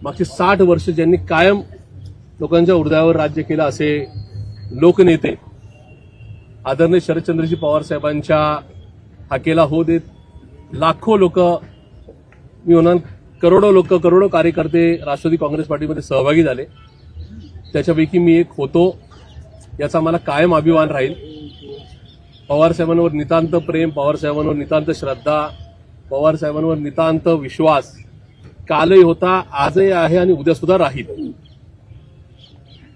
मागची 60 वर्ष ज्यांनी कायम लोकांच्या हृदयावर राज्य केलं असे लोकनेते आदरणीय शरदचंद्रजी पवार साहेबांच्या हाकेला हो देत लाखो लोक, मी म्हणून करोडो लोक, करोडो कार्यकर्ते राष्ट्रवादी काँग्रेस पार्टीमध्ये सहभागी झाले. त्याच्यापैकी मी एक होतो. याचा मला कायम अभिमान राहील. पवार साहेबांवर नितांत प्रेम, पवार साहेबांवर नितांत श्रद्धा, पवार साहेबांवर नितांत विश्वास कालही होता, आजही आहे आणि उद्या सुद्धा राहील.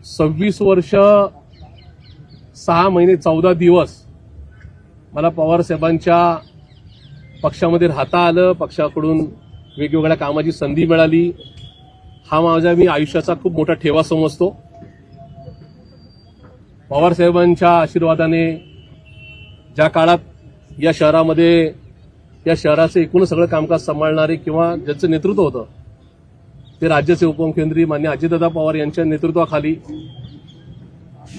26 वर्ष 6 महिने 14 दिवस मला पवार साहेबांच्या पक्षामध्ये राहता आलं. पक्षाकडून वेगवेगळ्या कामाची संधी मिळाली. हा माझ्या मी आयुष्याचा खूप मोठा ठेवा समजतो. पवार साहेबांच्या आशीर्वादाने ज्या काळात या शहरामध्ये या शहराचं एकूण सगळं कामकाज सांभाळणारे किंवा ज्यांचं नेतृत्व होतं ते राज्याचे उपमुख्यमंत्री माननीय अजितदादा पवार यांच्या नेतृत्वाखाली,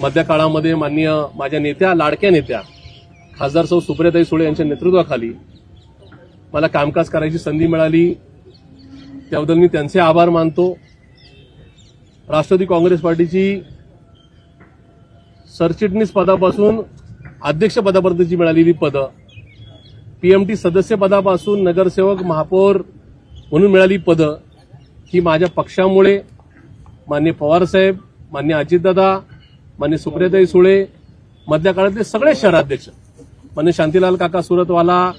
मध्य काळामध्ये माननीय माझ्या नेत्या, लाडक्या नेत्या खासदार सौ सुप्रियाताई सुळे यांच्या नेतृत्वाखाली मला कामकाज करायची संधी मिळाली. त्याबद्दल मी त्यांचे आभार मानतो. राष्ट्रवादी काँग्रेस पार्टीची सरचिटणीस पदापासून अध्यक्ष पदापर्यंतची मिळालेली पदं, पीएमटी सदस्य पदापासून नगरसेवक, महापौर म्हणून मिळाली पदं ही माझ्या पक्षामुळे, माननीय पवारसाहेब, माननीय अजितदादा, माननीय सुप्रियाताई सुळे, मधल्या काळातले सगळे शहराध्यक्ष, माननीय शांतीलाल काका सुरतवाला,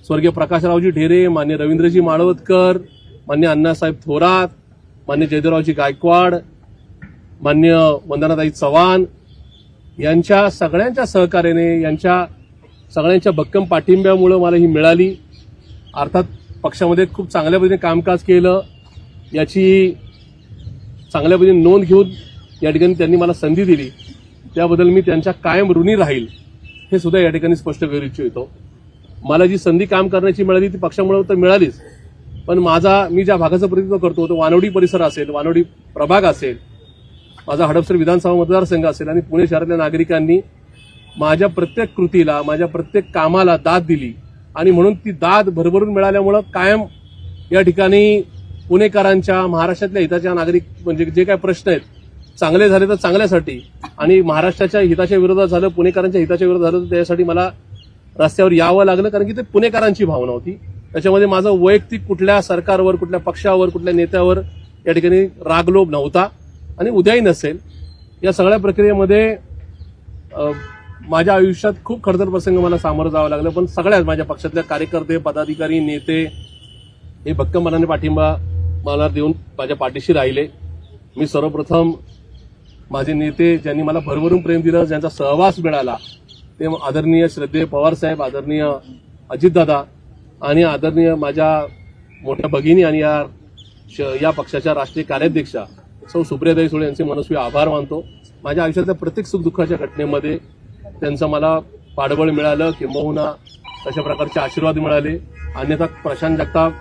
स्वर्गीय प्रकाशरावजी ढेरे, माननीय रवींद्रजी माळवतकर, माननीय अण्णासाहेब थोरात, माननीय जयदेवरावजी गायकवाड, माननीय वंदनाताई चव्हाण यांच्या सगळ्यांच्या सहकार्याने, यांच्या सगळ्यांच्या भक्कम पाठिंब्यामुळे मला ही मिळाली. अर्थात पक्षामध्ये खूप चांगल्या पद्धतीने कामकाज केलं याची चांगल्या पद्धतीने नोंद घेऊन या ठिकाणी त्यांनी मला संधी दिली. त्याबद्दल मी त्यांच्या कायम ऋणी राहील हे सुद्धा या ठिकाणी स्पष्ट करू इच्छितो. मला जी संधी काम करण्याची मिळाली ती पक्षामुळे तर मिळालीच, पण मी ज्या भागाचं प्रतिनिधित्व करतो तो वानवडी परिसर असेल, वानवडी प्रभाग असेल, माझा हडपसर विधानसभा मतदारसंघ असेल आणि पुणे शहरातल्या नागरिकांनी माझ्या प्रत्येक कृतीला, माझ्या प्रत्येक कामाला दाद दिली आणि म्हणून ती दाद भरभरून मिळाल्यामुळं कायम या ठिकाणी पुणेकरांच्या, महाराष्ट्रातल्या हिताच्या नागरिक म्हणजे जे काही प्रश्न आहेत चांगले झाले तर चांगल्यासाठी आणि महाराष्ट्राच्या हिताच्या विरोधात झालं, पुणेकरांच्या हिताच्या विरोधात झालं तर त्यासाठी मला रस्त्यावर यावं लागलं, कारण की ते पुणेकरांची भावना होती. त्याच्यामध्ये माझं वैयक्तिक कुठल्या सरकारवर, कुठल्या पक्षावर, कुठल्या नेत्यावर या ठिकाणी रागलोभ नव्हता आणि उद्याही नसेल. या सगळ्या प्रक्रियेमध्ये माझ्या आयुष्यात खूप खडतर प्रसंग मला सामोरं जावं लागलं, पण सगळ्याच माझ्या पक्षातल्या कार्यकर्ते, पदाधिकारी, नेते हे भक्कम मनाने पाठिंबा मला देऊन माझ्या पाठीशी राहिले. मी सर्वप्रथम माझे नेते ज्यांनी मला भरभरून प्रेम दिलं, ज्यांचा सहवास मिळाला ते आदरणीय श्रद्धेय पवारसाहेब, आदरणीय अजितदादा आणि आदरणीय माझ्या मोठ्या भगिनी आणि या पक्षाच्या राष्ट्रीय कार्याध्यक्षा सौ सुप्रियाताई सुळे यांचे मनस्वी आभार मानतो. माझ्या आयुष्यातल्या प्रत्येक सुखदुःखाच्या घटनेमध्ये त्यांचं मला पाठबळ मिळालं, किंबहुना तशा प्रकारचे आशीर्वाद मिळाले. अन्यथा प्रशांत जगताप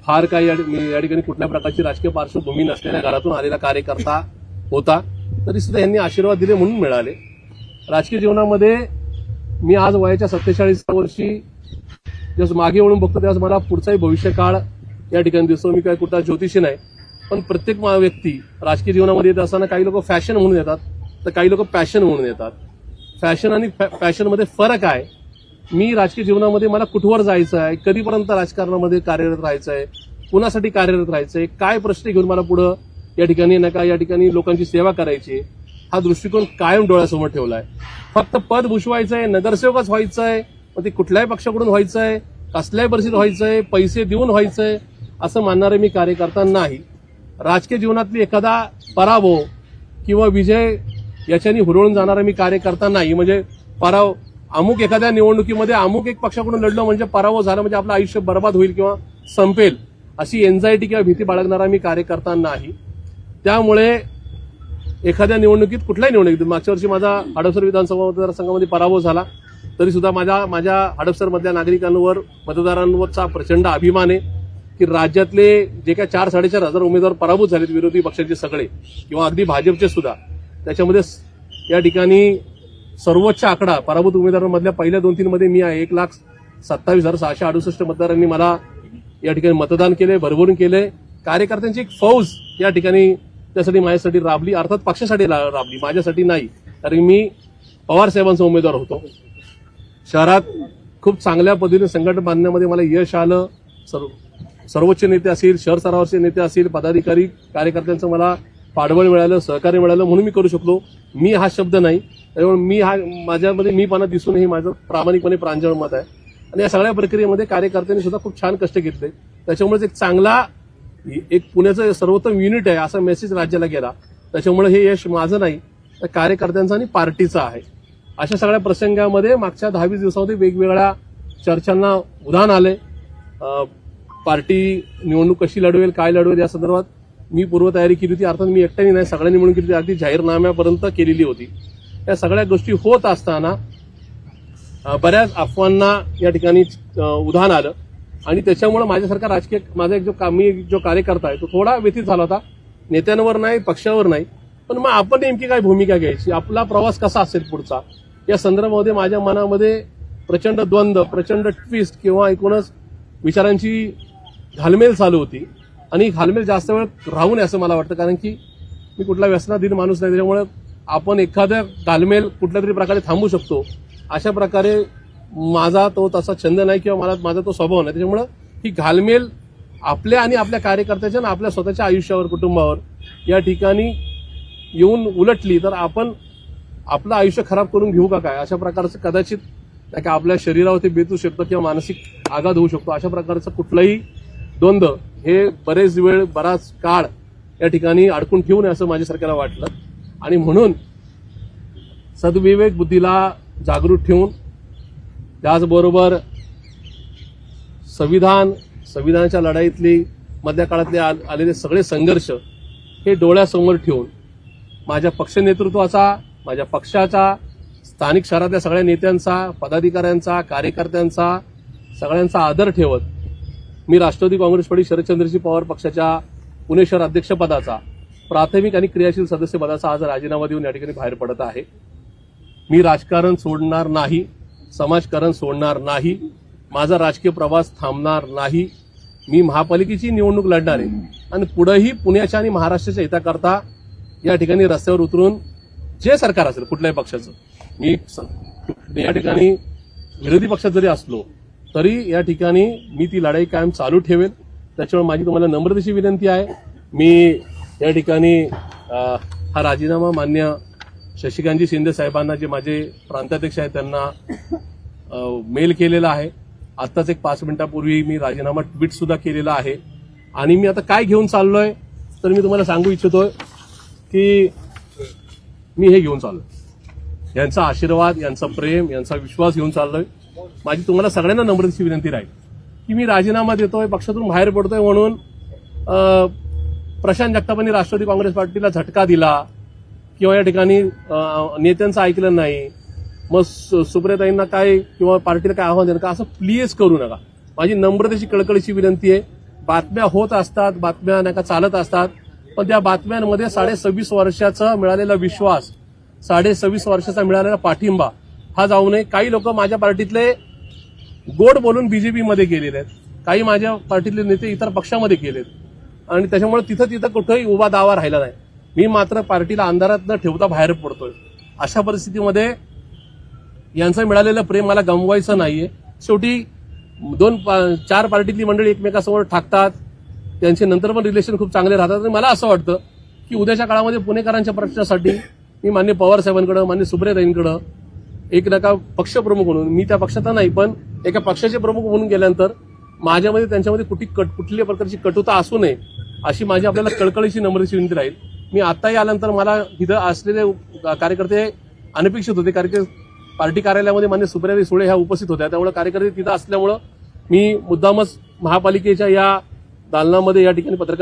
फार काही या ठिकाणी कुठल्या प्रकारची राजकीय पार्श्वभूमी नसलेल्या घरातून आलेला कार्यकर्ता होता, तरी सुद्धा यांनी आशीर्वाद दिले म्हणून मिळाले. राजकीय जीवनामध्ये मी आज वयाच्या 47 वर्षी जसं मागे वळून बघतो त्यावेळेस मला पुढचाही भविष्यकाळ या ठिकाणी दिसतो. मी काय कुठला ज्योतिषी नाही, पण प्रत्येक व्यक्ती राजकीय जीवनामध्ये येत असताना काही लोक फॅशन म्हणून येतात तर काही लोक पॅशन म्हणून येतात. फॅशन आणि पॅशनमध्ये फरक आहे. मी राजकीय जीवनामध्ये मला कुठवर जायचं आहे, कधीपर्यंत राजकारणामध्ये कार्यरत राहायचं आहे, कुणासाठी कार्यरत राहायचं आहे, काय प्रश्न घेऊन मला पुढं या ठिकाणी लोकांची सेवा करायची, हा दृष्टिकोन कायम डोळ्यासमोर ठेवला आहे. फक्त पद भूषवायचंय, नगरसेवकच व्हायचंय, मग ते कुठल्याही पक्षाकडून व्हायचंय, कसल्याही परिस्थितीत व्हायचंय, पैसे देऊन व्हायचंय असं मानणारे मी कार्यकर्ता नाही. राजकीय जीवनातली एखादा पराभव किंवा विजय याच्यानी हुरळून जाणारा मी कार्यकर्ता नाही. म्हणजे अमुक एखाद्या निवडणुकीमध्ये अमुक एक पक्षाकडून लढलो म्हणजे पराभव झाला म्हणजे आपलं आयुष्य बर्बाद होईल किंवा संपेल अशी एन्झायटी किंवा भीती बाळगणारा मी कार्यकर्ता नाही. त्यामुळे एखाद्या निवडणुकीत, कुठल्याही निवडणुकीत, मागच्या वर्षी माझा हडपसर विधानसभा मतदारसंघामध्ये पराभव झाला तरी सुद्धा माझ्या हडपसरमधल्या नागरिकांवर, मतदारांवरचा प्रचंड अभिमान आहे की राज्यातले जे काय 4-4.5 हजार उमेदवार पराभूत झालेत, विरोधी पक्षाचे सगळे किंवा अगदी भाजपचे सुद्धा, त्याच्यामध्ये या ठिकाणी सर्वोच्च आकडा पराभूत उमेदवारांमधल्या पहिल्या 2-3 मध्ये मी आहे. 1,27,668 मतदारांनी मला या ठिकाणी मतदान केले, भरभरून केले कार्यकर्त्यांची एक फौज या ठिकाणी त्यासाठी माझ्यासाठी राबली, अर्थात पक्षासाठी राबली, माझ्यासाठी नाही. कारण मी पवार साहेबांचा उमेदवार होतो. शहरात खूप चांगल्या पद्धतीने संघटन बांधण्यामध्ये मला यश आलं. सर्वोच्च नेते असतील, शहर स्तरावरचे नेते असतील, पदाधिकारी कार्यकर्त्यांचं मला पाठबळ मिळालं, सहकार्य मिळालं, म्हणून मी करू शकलो. मी हा शब्द नाही, त्यामुळे माझ्यामध्ये मीपणा दिसून हे माझं प्रामाणिकपणे प्रांजळ मत आहे. आणि या सगळ्या प्रक्रियेमध्ये कार्यकर्त्यांनी सुद्धा खूप छान कष्ट घेतले. त्याच्यामुळेच एक चांगला एक पुण्याचं सर्वोत्तम युनिट आहे असा मेसेज राज्याला गेला. त्याच्यामुळे हे यश माझं नाही, तर कार्यकर्त्यांचं आणि पार्टीचं आहे. अशा सगळ्या प्रसंगामध्ये मागच्या 10-20 दिवसामध्ये वेगवेगळ्या चर्चांना उधाण आले. पार्टी निवडणूक कशी लढवेल, काय लढवेल या संदर्भात मी पूर्वतयारी केली होती. अर्थात मी एकट्याने नाही, सगळ्यांनी मिळून केली होती. अगदी जाहीरनाम्यापर्यंत केलेली होती. या सगळ्या गोष्टी होत असताना बऱ्याच अफवांना या ठिकाणी उधाण आलं आणि त्याच्यामुळे माझ्यासारखा राजकीय माझा एक जो कार्यकर्ता आहे तो थोडा व्यथित झाला होता. नेत्यांवर नाही, पक्षावर नाही, पण मग आपण नेमकी काय भूमिका घ्यायची, आपला प्रवास कसा असेल पुढचा, या संदर्भामध्ये माझ्या मनामध्ये प्रचंड द्वंद्व, प्रचंड ट्विस्ट किंवा एकूणच विचारांची घालमेल चालू होती. आणि घालमेल जास्त वेळ राहू नये असं मला वाटतं, कारण की मी कुठला व्यसनाधीन माणूस नाही. त्याच्यामुळे आपण एखाद्या घालमेल कुठल्या तरी प्रकारे थांबू शकतो. अशा प्रकारे माझा तो तसा छंद नाही किंवा माझा तो स्वभाव नाही. त्याच्यामुळे ही घालमेल आपल्या आणि आपल्या कार्यकर्त्याच्या आणि आपल्या स्वतःच्या आयुष्यावर, कुटुंबावर या ठिकाणी येऊन उलटली तर आपण आपलं आयुष्य खराब करून घेऊ का काय, अशा प्रकारचं कदाचित आपल्या शरीरावरती बेतू शकतं किंवा मानसिक आघात होऊ शकतो. अशा प्रकारचं कुठलंही द्वंद्व हे बराच काळ या ठिकाणी अडकून ठेवू नये असं माझ्यासारख्याला वाटलं. आणि म्हणून सद्विवेक बुद्धीला जागृत ठेवून त्याचबरोबर संविधानाच्या लढाईतली मधल्या काळातले आलेले सगळे संघर्ष हे डोळ्यासमोर ठेवून माझ्या पक्ष नेतृत्वाचा, माझ्या पक्षाचा, स्थानिक शहरातल्या सगळ्या नेत्यांचा, पदाधिकाऱ्यांचा, कार्यकर्त्यांचा सगळ्यांचा आदर ठेवत मी राष्ट्रवादी काँग्रेस पार्टी शरदचंद्रजी पवार पक्षाच्या पुणे शहर अध्यक्षपदाचा प्राथमिक आणि क्रियाशील सदस्य पदाचा आज राजीनामा देऊन या ठिकाणी बाहेर पडत आहे. मी राजकारण सोडणार नाही, समाजकारण सोडणार नाही, माझा राजकीय प्रवास थांबणार नाही. मी महापालिकेची निवडणूक लढणार आहे आणि पुढेही पुण्याच्या आणि महाराष्ट्राच्या हिताकरता या ठिकाणी रस्त्यावर उतरून जे सरकार असेल कुठल्याही पक्षाचं, मी या ठिकाणी विरोधी पक्षात जरी असलो तरी या ठिकाणी मी ती लढाई कायम चालू ठेवेल. त्याच्यामुळे माझी तुम्हाला नम्रतेची विनंती आहे, मी या ठिकाणी हा राजीनामा मान्य शशिकांतजी शिंदे साहेबांना, जे माझे प्रांताध्यक्ष आहेत, त्यांना मेल केलेला आहे. आत्ताच एक 5 मिनिटापूर्वी मी राजीनामा ट्विट सुद्धा केलेला आहे. आणि मी आता काय घेऊन चाललोय तर मी तुम्हाला सांगू इच्छितोय की मी हे घेऊन चाललोय, यांचा आशीर्वाद, यांचा प्रेम, यांचा विश्वास घेऊन चाललोय. माझी तुम्हाला सगळ्यांना नम्रतेची विनंती राहील की मी राजीनामा देतोय, पक्षातून बाहेर पडतोय म्हणून प्रशांत जगतापांनी राष्ट्रवादी काँग्रेस पार्टीला झटका दिला किंवा या ठिकाणी नेत्यांचं ऐकलं नाही, मग सुप्रियाताईंना काय किंवा पार्टीला काय आव्हान देणं का, असं प्लीज करू नका. माझी नम्रतेची कळकळीची विनंती आहे. बातम्या होत असतात, बातम्या नाही का चालत असतात, पण त्या बातम्यांमध्ये 26.5 वर्षाचा मिळालेला विश्वास, 26.5 वर्षाचा मिळालेला पाठिंबा हा जाऊ नये. काही लोक माझ्या पार्टीतले गोड बोलून बीजेपीमध्ये गेलेले आहेत, काही माझ्या पार्टीतले नेते इतर पक्षामध्ये गेलेत आणि त्याच्यामुळे तिथं कुठेही उभा दावा राहिला नाही. मी मात्र पार्टीला अंधारात न ठेवता बाहेर पडतोय. अशा परिस्थितीमध्ये यांचं मिळालेलं प्रेम मला गमवायचं नाहीये. शेवटी 2-4 पार्टीतली मंडळी एकमेकांसमोर ठाकतात, त्यांचे नंतर पण रिलेशन खूप चांगले राहतात. आणि मला असं वाटतं की उद्याच्या काळामध्ये पुणेकरांच्या प्रश्नासाठी मी मान्य पवार साहेबांकडे, मान्य सुप्रियाताईंकडे एक नका पक्षप्रमुख म्हणून, मी त्या पक्षाचा नाही पण एका पक्षाचे प्रमुख म्हणून गेल्यानंतर माझ्यामध्ये त्यांच्यामध्ये कुठल्याही प्रकारची कटुता असू नये अशी माझी आपल्याला कळकळीची नम्रतेची विनंती राहील. मी आताही आल्यानंतर मला तिथं असलेले कार्यकर्ते अनपेक्षित होते, कारण की पार्टी कार्यालयामध्ये मान्य सुप्रियाताई सुळे ह्या उपस्थित होत्या, त्यामुळे कार्यकर्ते तिथं असल्यामुळं मी मुद्दामच महापालिकेच्या या दालनामध्ये या ठिकाणी पत्रकार